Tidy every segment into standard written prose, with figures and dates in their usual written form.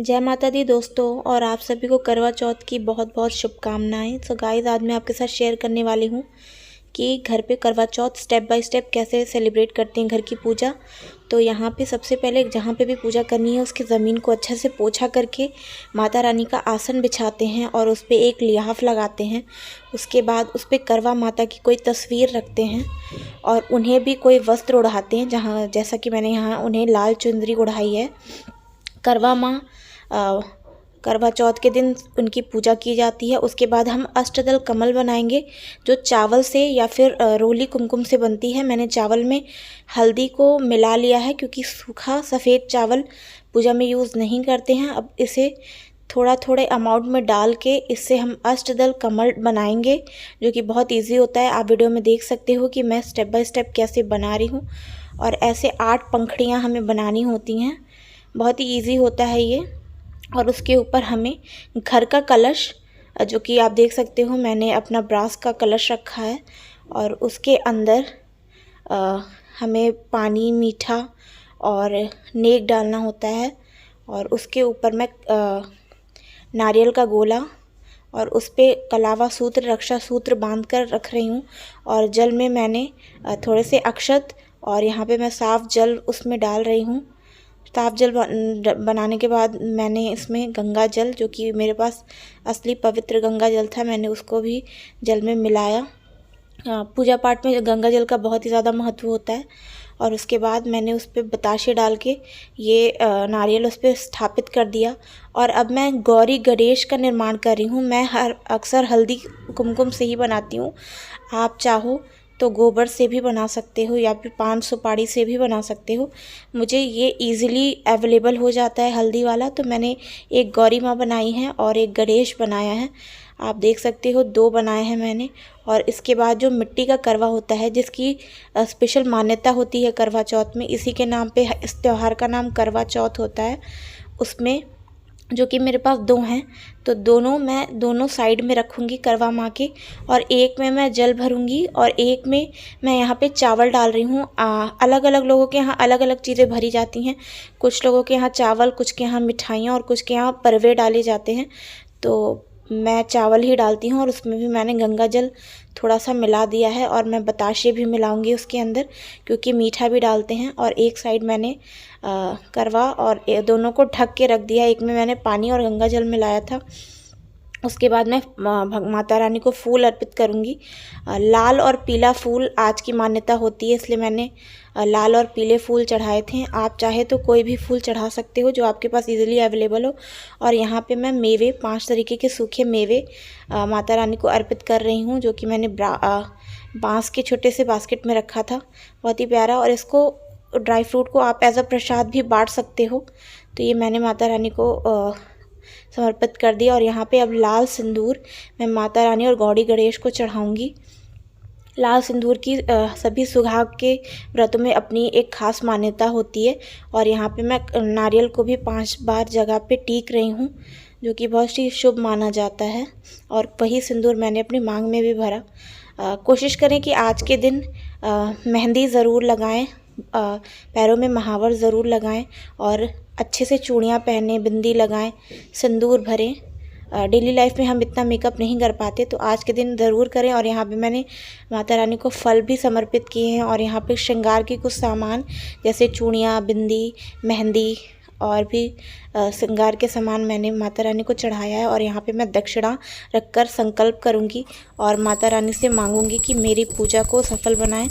जय माता दी दोस्तों, और आप सभी को करवा चौथ की बहुत बहुत शुभकामनाएं। सो गाइस, आज मैं आपके साथ शेयर करने वाली हूँ कि घर पे करवा चौथ स्टेप बाय स्टेप कैसे सेलिब्रेट करते हैं घर की पूजा। तो यहाँ पे सबसे पहले जहाँ पे भी पूजा करनी है उसकी ज़मीन को अच्छे से पोछा करके माता रानी का आसन बिछाते हैं और उस पर एक लिहाफ लगाते हैं। उसके बाद उस पर करवा माता की कोई तस्वीर रखते हैं और उन्हें भी कोई वस्त्र ओढ़ाते हैं, जहाँ जैसा कि मैंने यहाँ उन्हें लाल चुंदरी ओढ़ाई है। करवा माँ करवा चौथ के दिन उनकी पूजा की जाती है। उसके बाद हम अष्टदल कमल बनाएंगे जो चावल से या फिर रोली कुमकुम से बनती है। मैंने चावल में हल्दी को मिला लिया है क्योंकि सूखा सफ़ेद चावल पूजा में यूज़ नहीं करते हैं। अब इसे थोड़ा थोड़े अमाउंट में डाल के इससे हम अष्टदल कमल बनाएंगे, जो कि बहुत इजी होता है। आप वीडियो में देख सकते हो कि मैं स्टेप बाय स्टेप कैसे बना रही हूँ। और ऐसे 8 पंखुड़ियाँ हमें बनानी होती हैं, बहुत ही इजी होता है ये। और उसके ऊपर हमें घर का कलश, जो कि आप देख सकते हो मैंने अपना ब्रास का कलश रखा है, और उसके अंदर हमें पानी, मीठा और नेक डालना होता है। और उसके ऊपर मैं नारियल का गोला और उस पर कलावा सूत्र, रक्षा सूत्र बांध कर रख रही हूँ। और जल में मैंने थोड़े से अक्षत और यहाँ पे मैं साफ़ जल उसमें डाल रही हूँ। साफ जल बनाने के बाद मैंने इसमें गंगा जल, जो कि मेरे पास असली पवित्र गंगा जल था, मैंने उसको भी जल में मिलाया। पूजा पाठ में गंगा जल का बहुत ही ज़्यादा महत्व होता है। और उसके बाद मैंने उस पर बताशे डाल के ये नारियल उस पर स्थापित कर दिया। और अब मैं गौरी गणेश का निर्माण कर रही हूँ। मैं अक्सर हल्दी कुमकुम से ही बनाती हूँ। आप चाहो तो गोबर से भी बना सकते हो या फिर पान सुपारी से भी बना सकते हो। मुझे ये इजीली अवेलेबल हो जाता है हल्दी वाला, तो मैंने एक गौरी माँ बनाई है और एक गणेश बनाया है। आप देख सकते हो 2 बनाए हैं मैंने। और इसके बाद जो मिट्टी का करवा होता है, जिसकी स्पेशल मान्यता होती है करवा चौथ में, इसी के नाम पे इस त्यौहार का नाम करवा चौथ होता है। उसमें जो कि मेरे पास 2 हैं, तो मैं दोनों साइड में रखूँगी करवा माँ के। और एक में मैं जल भरूँगी और एक में मैं यहाँ पे चावल डाल रही हूँ। अलग अलग लोगों के यहाँ अलग अलग चीज़ें भरी जाती हैं। कुछ लोगों के यहाँ चावल, कुछ के यहाँ मिठाइयाँ और कुछ के यहाँ परवे डाले जाते हैं। तो मैं चावल ही डालती हूँ और उसमें भी मैंने गंगा जल थोड़ा सा मिला दिया है। और मैं बताशे भी मिलाऊंगी उसके अंदर, क्योंकि मीठा भी डालते हैं। और एक साइड मैंने करवा और दोनों को ढक के रख दिया। एक में मैंने पानी और गंगा जल मिलाया था। उसके बाद मैं माता रानी को फूल अर्पित करूंगी। लाल और पीला फूल आज की मान्यता होती है, इसलिए मैंने लाल और पीले फूल चढ़ाए थे। आप चाहे तो कोई भी फूल चढ़ा सकते हो जो आपके पास इजीली अवेलेबल हो। और यहाँ पे मैं मेवे, 5 तरीके के सूखे मेवे माता रानी को अर्पित कर रही हूँ, जो कि मैंने बांस के छोटे से बास्केट में रखा था, बहुत ही प्यारा। और इसको ड्राई फ्रूट को आप एज अ प्रसाद भी बांट सकते हो। तो ये मैंने माता रानी को समर्पित कर दिया। और यहाँ पे अब लाल सिंदूर मैं माता रानी और गौरी गणेश को चढ़ाऊँगी। लाल सिंदूर की सभी सुहाग के व्रतों में अपनी एक खास मान्यता होती है। और यहाँ पे मैं नारियल को भी 5 बार जगह पे टीक रही हूँ, जो कि बहुत ही शुभ माना जाता है। और वही सिंदूर मैंने अपनी मांग में भी भरा। कोशिश करें कि आज के दिन मेहंदी ज़रूर लगाएं, पैरों में महावर ज़रूर लगाएं और अच्छे से चूड़ियाँ पहने, बिंदी लगाएं, सिंदूर भरें। डेली लाइफ में हम इतना मेकअप नहीं कर पाते, तो आज के दिन ज़रूर करें। और यहाँ पे मैंने माता रानी को फल भी समर्पित किए हैं। और यहाँ पे श्रृंगार के कुछ सामान जैसे चूड़ियाँ, बिंदी, मेहंदी और भी श्रृंगार के सामान मैंने माता रानी को चढ़ाया है। और यहाँ पे मैं दक्षिणा रखकर संकल्प करूँगी और माता रानी से मांगूंगी कि मेरी पूजा को सफल बनाएं।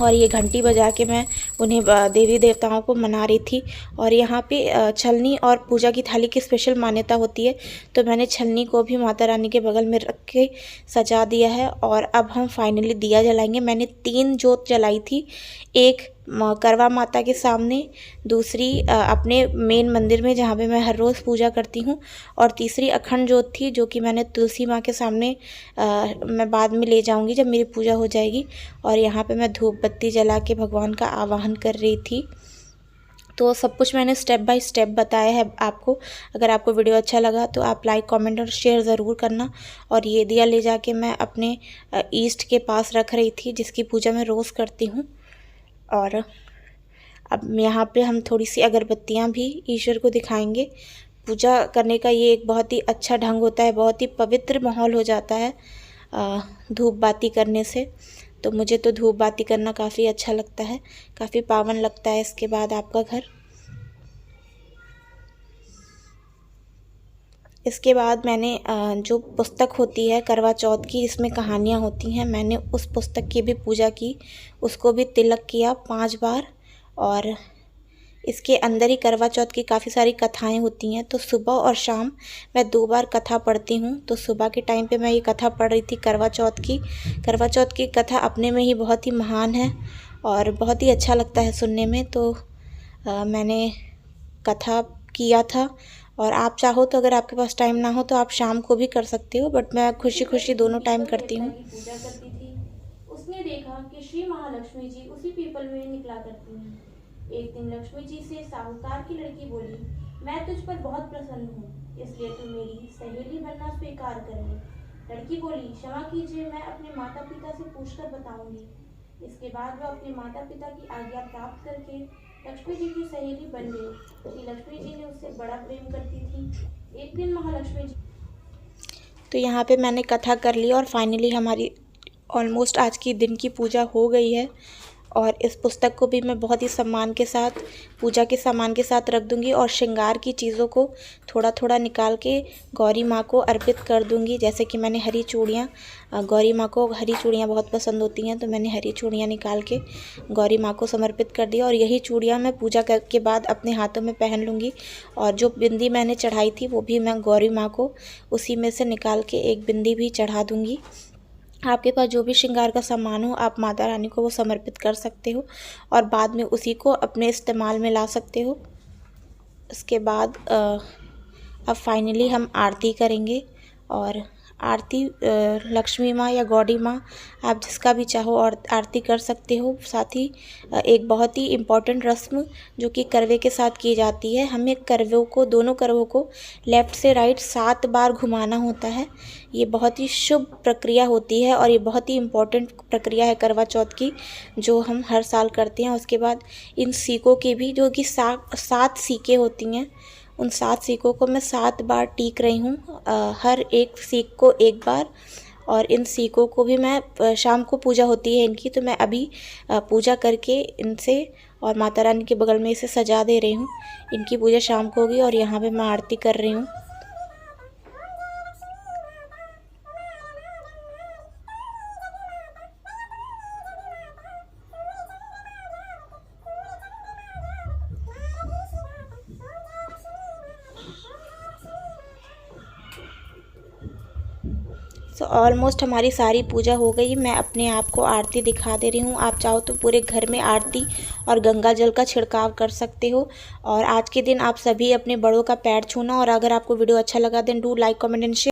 और ये घंटी बजा के मैं उन्हें देवी देवताओं को मना रही थी। और यहाँ पे छलनी और पूजा की थाली की स्पेशल मान्यता होती है, तो मैंने छलनी को भी माता रानी के बगल में रख के सजा दिया है। और अब हम फाइनली दिया जलाएंगे। मैंने 3 जोत जलाई थी, एक करवा माता के सामने, दूसरी अपने मेन मंदिर में जहाँ पे मैं हर रोज़ पूजा करती हूँ, और तीसरी अखंड जोत थी जो कि मैंने तुलसी माँ के सामने मैं बाद में ले जाऊँगी जब मेरी पूजा हो जाएगी। और यहाँ पे मैं धूप बत्ती जला के भगवान का आवाहन कर रही थी। तो सब कुछ मैंने स्टेप बाय स्टेप बताया है आपको। अगर आपको वीडियो अच्छा लगा तो आप लाइक, कमेंट और शेयर ज़रूर करना। और ये दिया ले जाके मैं अपने ईस्ट के पास रख रही थी, जिसकी पूजा मैं रोज़ करती हूँ। और अब यहाँ पे हम थोड़ी सी अगरबत्तियाँ भी ईश्वर को दिखाएंगे। पूजा करने का ये एक बहुत ही अच्छा ढंग होता है, बहुत ही पवित्र माहौल हो जाता है धूप बाती करने से। तो मुझे तो धूप बाती करना काफ़ी अच्छा लगता है, काफ़ी पावन लगता है इसके बाद आपका घर। इसके बाद मैंने जो पुस्तक होती है करवा चौथ की, इसमें कहानियाँ होती हैं, मैंने उस पुस्तक की भी पूजा की, उसको भी तिलक किया 5 बार। और इसके अंदर ही करवा चौथ की काफ़ी सारी कथाएं होती हैं। तो सुबह और शाम मैं 2 बार कथा पढ़ती हूँ। तो सुबह के टाइम पे मैं ये कथा पढ़ रही थी करवा चौथ की। करवा चौथ की कथा अपने में ही बहुत ही महान है और बहुत ही अच्छा लगता है सुनने में। तो मैंने कथा किया था। और आप चाहो तो अगर आपके पास टाइम ना हो तो आप शाम को भी कर सकते हो, बट मैं खुशी खुशी दोनों टाइम करती हूँ। पूजा करती थी, उसने देखा कि श्री महालक्ष्मी जी उसी पीपल में निकला करती हैं। एक दिन लक्ष्मी जी से साहूकार की लड़की बोली, मैं तुझ पर बहुत प्रसन्न हूँ, इसलिए तू मेरी सहेली बनना स्वीकार कर ले। लड़की बोली, क्षमा कीजिए, मैं अपने माता पिता से पूछकर बताऊंगी। इसके बाद वह अपने माता पिता की आज्ञा प्राप्त करके लक्ष्मी जी की सहेली बन गई। कि लक्ष्मी जी ने उससे बड़ा प्रेम करती थी। एक दिन महालक्ष्मी जी, तो यहाँ पे मैंने कथा कर ली और फाइनली हमारी ऑलमोस्ट आज की दिन की पूजा हो गई है। और इस पुस्तक को भी मैं बहुत ही सम्मान के साथ, पूजा के सामान के साथ रख दूँगी और श्रृंगार की चीज़ों को थोड़ा थोड़ा निकाल के गौरी माँ को अर्पित कर दूँगी। जैसे कि मैंने हरी चूड़ियाँ, गौरी माँ को हरी चूड़ियाँ बहुत पसंद होती हैं, तो मैंने हरी चूड़ियाँ निकाल के गौरी माँ को समर्पित कर दिया। और यही चूड़ियाँ मैं पूजा के बाद अपने हाथों में पहन लूँगी। और जो बिंदी मैंने चढ़ाई थी वो भी मैं गौरी माँ को उसी में से निकाल के एक बिंदी भी चढ़ा दूँगी। आपके पास जो भी श्रृंगार का सामान हो आप माता रानी को वो समर्पित कर सकते हो और बाद में उसी को अपने इस्तेमाल में ला सकते हो। इसके बाद अब फाइनली हम आरती करेंगे। और आरती लक्ष्मी माँ या गौरी माँ, आप जिसका भी चाहो और आरती कर सकते हो। साथ ही एक बहुत ही इम्पॉर्टेंट रस्म जो कि करवे के साथ की जाती है, हमें करवों को, दोनों करवों को लेफ़्ट से राइट 7 बार घुमाना होता है। ये बहुत ही शुभ प्रक्रिया होती है और ये बहुत ही इम्पॉर्टेंट प्रक्रिया है करवा चौथ की, जो हम हर साल करते हैं। उसके बाद इन सीकों की भी, जो कि 7 सीखें होती हैं, उन 7 सीखों को मैं 7 बार टीक रही हूँ, हर एक सीख को 1 बार। और इन सीखों को भी मैं, शाम को पूजा होती है इनकी, तो मैं अभी पूजा करके इनसे और माता रानी के बगल में इसे सजा दे रही हूँ। इनकी पूजा शाम को होगी और यहाँ पे मैं आरती कर रही हूँ। सो ऑलमोस्ट हमारी सारी पूजा हो गई। मैं अपने आप को आरती दिखा दे रही हूँ। आप चाहो तो पूरे घर में आरती और गंगा जल का छिड़काव कर सकते हो। और आज के दिन आप सभी अपने बड़ों का पैर छूना। और अगर आपको वीडियो अच्छा लगा then do like, comment and share.